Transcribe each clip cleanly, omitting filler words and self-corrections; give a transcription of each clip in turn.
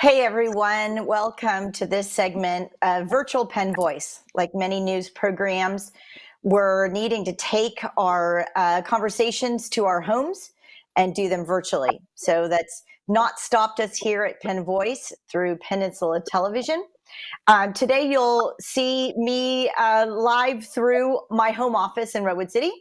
Hey everyone, welcome to this segment of Virtual Pen Voice. Like many news programs, we're needing to take our conversations to our homes and do them virtually. So that's not stopped us here at Pen Voice through Peninsula Television. Today you'll see me live through my home office in Redwood City.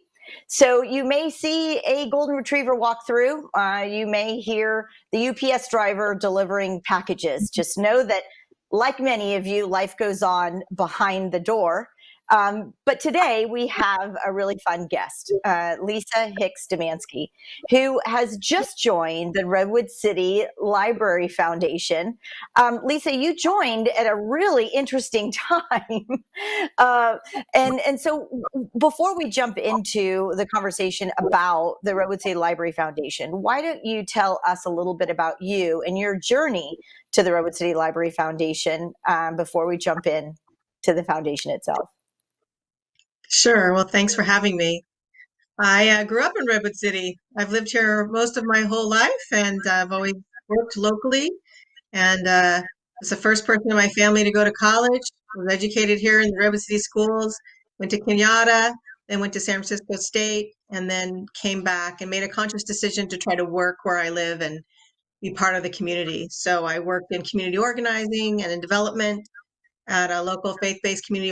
So you may see a golden retriever walk through. You may hear the UPS driver delivering packages. Just know that, like many of you, life goes on behind the door. But today we have a really fun guest, Lisa Hicks-Dumanske, who has just joined the Redwood City Library Foundation. Lisa, you joined at a really interesting time. And so before we jump into the conversation about the Redwood City Library Foundation, why don't you tell us a little bit about you and your journey to the Redwood City Library Foundation before we jump in to the foundation itself? Sure. Well, thanks for having me. I grew up in Redwood City. I've lived here most of my whole life, and I've always worked locally. And was the first person in my family to go to college. Was educated here in the Redwood City schools. Went to Kenyatta, then went to San Francisco State, and then came back and made a conscious decision to try to work where I live and be part of the community. So I worked in community organizing and in development at a local faith-based community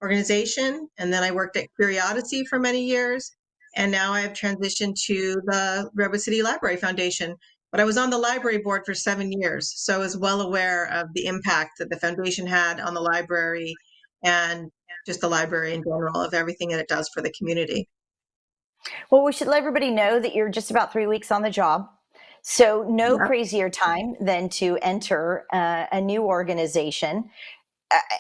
organization. And then I worked at Curiosity for many years. And now I have transitioned to the Redwood City Library Foundation. But I was on the library board for 7 years, so I was well aware of the impact that the foundation had on the library and just the library in general, of everything that it does for the community. Well, we should let everybody know that you're just about 3 weeks on the job. So, no Yeah. crazier time than to enter a new organization.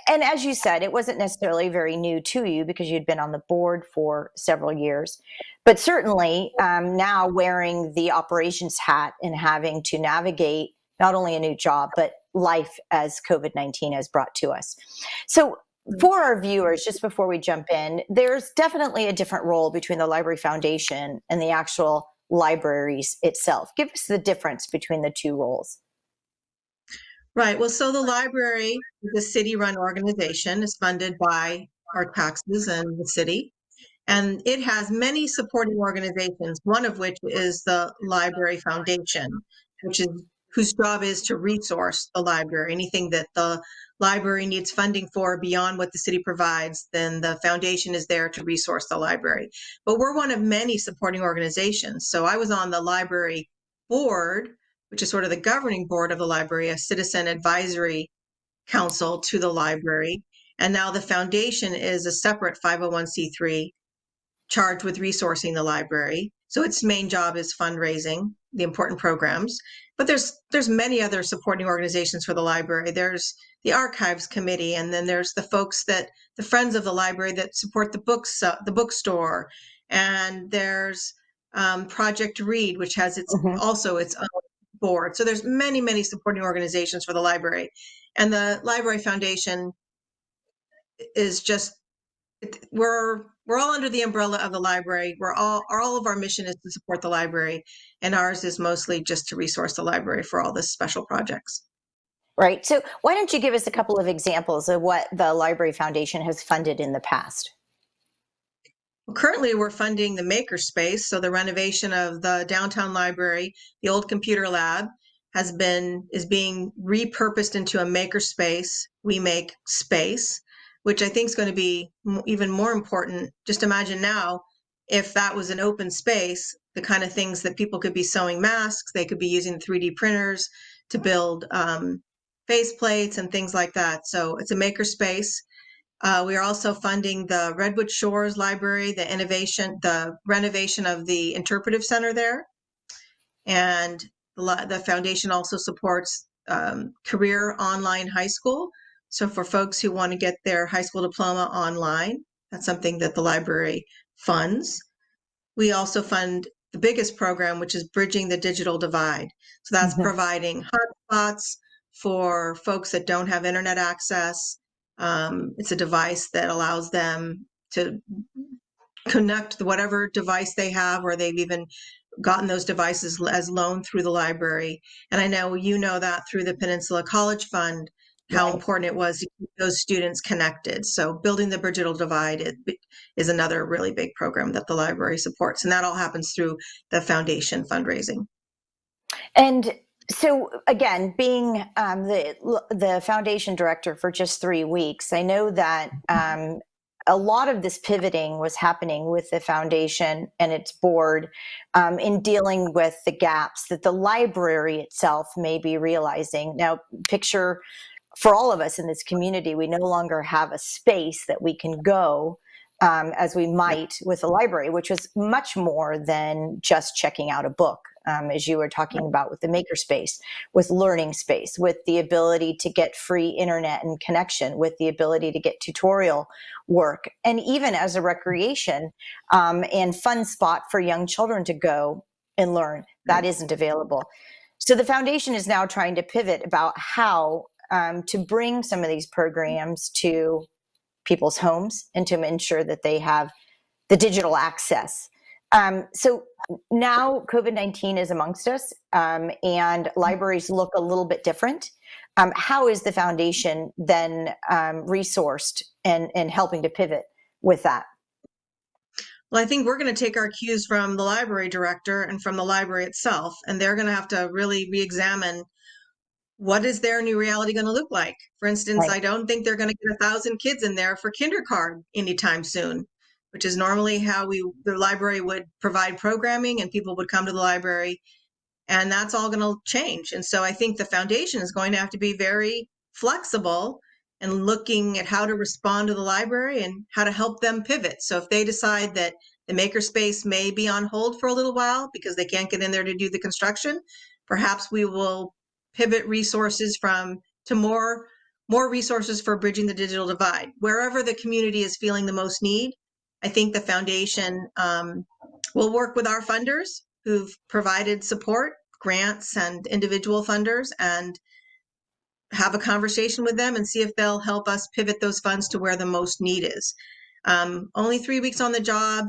And as you said, it wasn't necessarily very new to you because you'd been on the board for several years. But certainly now wearing the operations hat and having to navigate not only a new job, but life as COVID-19 has brought to us. So, for our viewers, just before we jump in, there's definitely a different role between the Library Foundation and the actual libraries itself. Give us the difference between the two roles. Right. Well, so the library is a city-run organization, is funded by our taxes and the city. And it has many supporting organizations, one of which is the Library Foundation, which is whose job is to resource the library. Anything that the library needs funding for beyond what the city provides, then the foundation is there to resource the library. But we're one of many supporting organizations. So I was on the library board, which is sort of the governing board of the library, a citizen advisory council to the library. And now the foundation is a separate 501c3 charged with resourcing the library. So its main job is fundraising the important programs. But there's many other supporting organizations for the library. There's the archives committee, and then there's the friends of the library that support the bookstore, and there's Project Read, which has Mhm. also its own board. So there's many supporting organizations for the library, and the Library Foundation is just we're all under the umbrella of the library. All of our mission is to support the library, and ours is mostly just to resource the library for all the special projects. Right. So, why don't you give us a couple of examples of what the Library Foundation has funded in the past? Well, currently, we're funding the makerspace, so the renovation of the downtown library. The old computer lab is being repurposed into a makerspace. We make space, which I think is going to be even more important. Just imagine now, if that was an open space, the kind of things that people could be sewing masks, they could be using 3D printers to build face plates and things like that. So it's a makerspace. We are also funding the Redwood Shores Library, the renovation of the interpretive center there. And the foundation also supports career online high school. So for folks who want to get their high school diploma online, that's something that the library funds. We also fund the biggest program, which is Bridging the Digital Divide. So that's Mhm. providing hotspots for folks that don't have internet access. It's a device that allows them to connect whatever device they have, or they've even gotten those devices as loaned through the library. And I know you know that through the Peninsula College Fund, how Right. important it was to keep those students connected. So building the digital divide is another really big program that the library supports. And that all happens through the foundation fundraising. And so, again, being the foundation director for just 3 weeks, I know that a lot of this pivoting was happening with the foundation and its board in dealing with the gaps that the library itself may be realizing. Now, picture for all of us in this community, we no longer have a space that we can go as we Yep. might with a library, which was much more than just checking out a book, as you were talking about with the makerspace, with learning space, with the ability to get free internet and connection, with the ability to get tutorial work, and even as a recreation and fun spot for young children to go and learn. That isn't available. So the foundation is now trying to pivot about how to bring some of these programs to people's homes and to ensure that they have the digital access. So now COVID-19 is amongst us, and libraries look a little bit different. How is the foundation then resourced and helping to pivot with that? Well, I think we're going to take our cues from the library director and from the library itself, and they're going to have to really re-examine what is their new reality going to look like. For instance, Right. I don't think they're going to get 1,000 kids in there for kindergarten anytime soon, which is normally how the library would provide programming and people would come to the library, and that's all going to change. And so I think the foundation is going to have to be very flexible and looking at how to respond to the library and how to help them pivot. So if they decide that the makerspace may be on hold for a little while because they can't get in there to do the construction, perhaps we will pivot resources from to more resources for bridging the digital divide. Wherever the community is feeling the most need, I think the foundation will work with our funders who've provided support, grants, and individual funders, and have a conversation with them and see if they'll help us pivot those funds to where the most need is. Only 3 weeks on the job.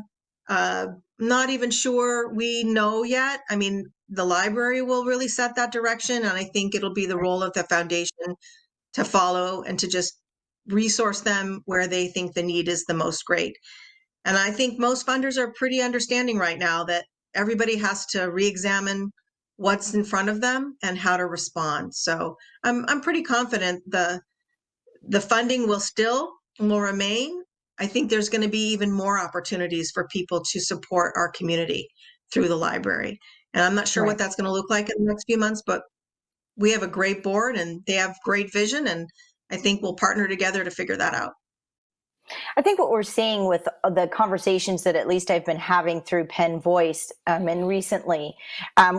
Not even sure we know yet. I mean, the library will really set that direction, and I think it'll be the role of the foundation to follow and to just resource them where they think the need is the most great. And I think most funders are pretty understanding right now that everybody has to re-examine what's in front of them and how to respond. So I'm pretty confident the funding will remain. I think there's going to be even more opportunities for people to support our community through the library. And I'm not sure Right. what that's going to look like in the next few months, but we have a great board and they have great vision, and I think we'll partner together to figure that out. I think what we're seeing with the conversations that at least I've been having through Penn Voice and recently,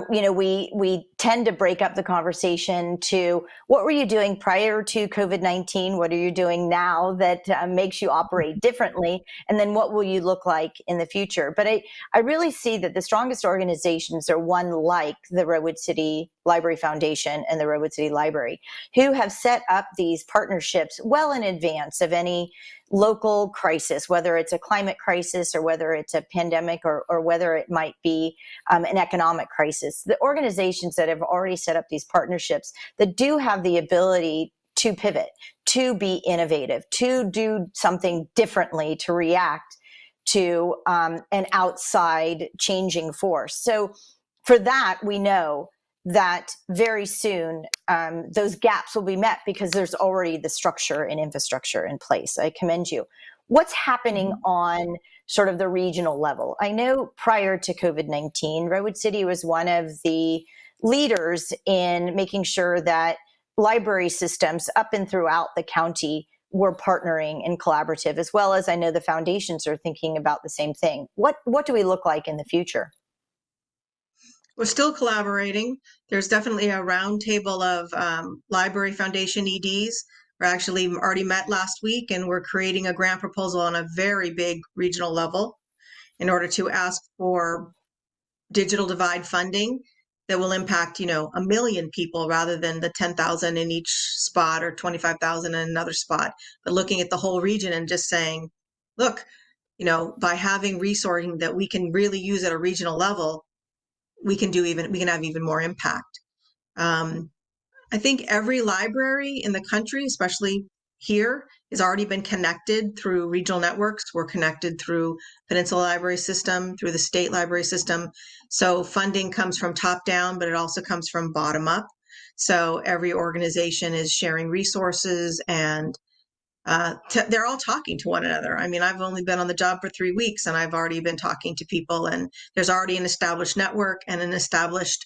we tend to break up the conversation to what were you doing prior to COVID-19? What are you doing now that makes you operate differently? And then what will you look like in the future? But I really see that the strongest organizations are one like the Redwood City Library Foundation and the Redwood City Library, who have set up these partnerships well in advance of any local crisis, whether it's a climate crisis or whether it's a pandemic or whether it might be an economic crisis. The organizations that have already set up these partnerships that do have the ability to pivot, to be innovative, to do something differently, to react to an outside changing force. So for that, we know that very soon those gaps will be met because there's already the structure and infrastructure in place. I commend you. What's happening on sort of the regional level? I know prior to COVID-19, Redwood City was one of the leaders in making sure that library systems up and throughout the county were partnering and collaborative, as well as I know the foundations are thinking about the same thing. What do we look like in the future? We're still collaborating. There's definitely a roundtable of Library Foundation EDs. We're actually already met last week, and we're creating a grant proposal on a very big regional level in order to ask for digital divide funding that will impact, 1 million people rather than the 10,000 in each spot or 25,000 in another spot. But looking at the whole region and just saying, look, by having resourcing that we can really use at a regional level, we can have even more impact. I think every library in the country, especially here, has already been connected through regional networks. We're connected through Peninsula Library System, through the state library system. So funding comes from top down, but it also comes from bottom up. So every organization is sharing resources, and they're all talking to one another. I mean, I've only been on the job for 3 weeks, and I've already been talking to people, and there's already an established network and an established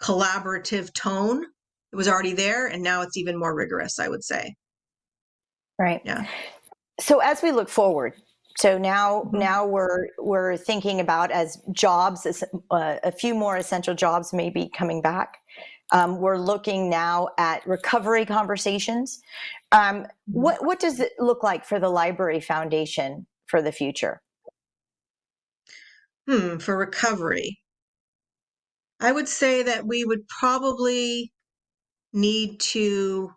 collaborative tone. It was already there, and now it's even more rigorous, I would say. Right. Yeah. So as we look forward, so now Mhm. we're thinking about as jobs, a few more essential jobs may be coming back. We're looking now at recovery conversations. What does it look like for the Library Foundation for the future? For recovery, I would say that we would probably need to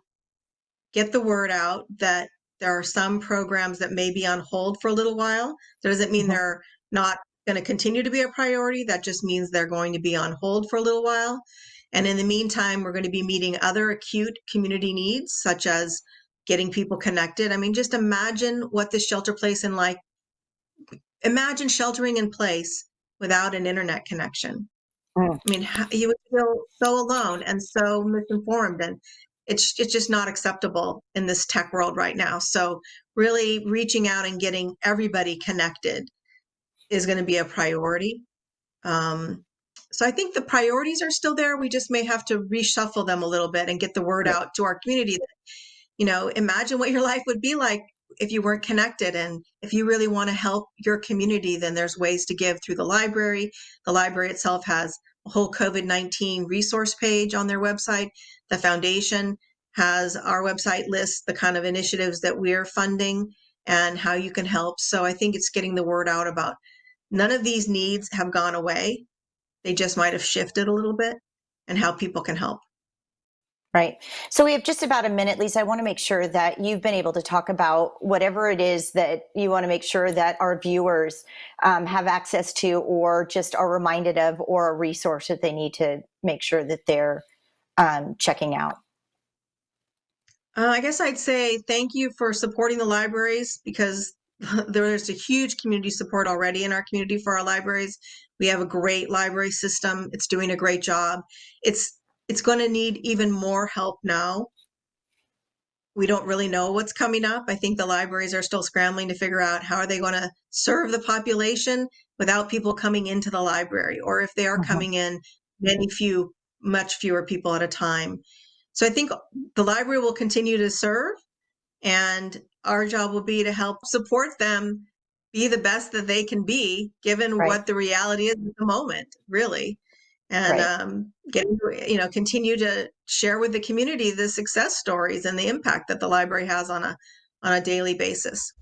get the word out that there are some programs that may be on hold for a little while. That doesn't mean Mhm. they're not going to continue to be a priority. That just means they're going to be on hold for a little while. And in the meantime, we're going to be meeting other acute community needs, such as getting people connected. I mean, just imagine what this shelter place in like, imagine sheltering in place without an internet connection. Mm. I mean, you would feel so alone and so misinformed, and it's just not acceptable in this tech world right now. So really reaching out and getting everybody connected is going to be a priority. Um, so I think the priorities are still there. We just may have to reshuffle them a little bit and get the word Yeah. out to our community imagine what your life would be like if you weren't connected. And if you really want to help your community, then there's ways to give through the library. The library itself has a whole COVID-19 resource page on their website. The foundation has our website lists the kind of initiatives that we're funding and how you can help. So I think it's getting the word out about none of these needs have gone away. They just might have shifted a little bit, and how people can help. Right. So we have just about a minute, Lisa. I want to make sure that you've been able to talk about whatever it is that you want to make sure that our viewers have access to, or just are reminded of, or a resource that they need to make sure that they're checking out. I guess I'd say thank you for supporting the libraries, because there's a huge community support already in our community for our libraries. We have a great library system. It's doing a great job. It's it's going to need even more help now. We don't really know what's coming up. I think the libraries are still scrambling to figure out how are they going to serve the population without people coming into the library, or if they are Mhm. coming in, much fewer people at a time. So I think the library will continue to serve, and our job will be to help support them be the best that they can be, given Right. what the reality is at the moment, really. And Right. continue to share with the community the success stories and the impact that the library has on a daily basis.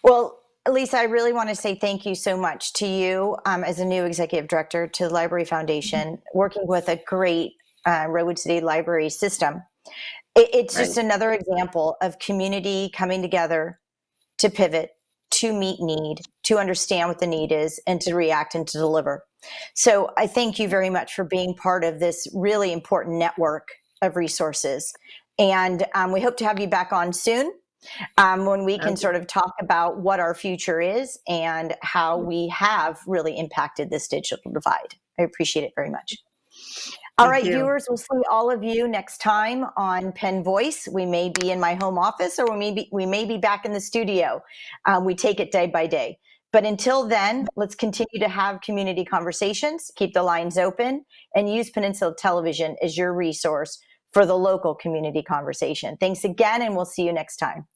Well, Lisa, I really want to say thank you so much to you as a new executive director to the Library Foundation, working with a great Redwood City Library system. It's Right. just another example of community coming together to pivot, to meet need, to understand what the need is, and to react and to deliver. So I thank you very much for being part of this really important network of resources. And we hope to have you back on soon, when we can sort of talk about what our future is and how we have really impacted this digital divide. I appreciate it very much. All Thank right, you. viewers, we'll see all of you next time on Penn Voice. We may be in my home office, or we may be back in the studio. We take it day by day. But until then, let's continue to have community conversations, keep the lines open, and use Peninsula Television as your resource for the local community conversation. Thanks again, and we'll see you next time.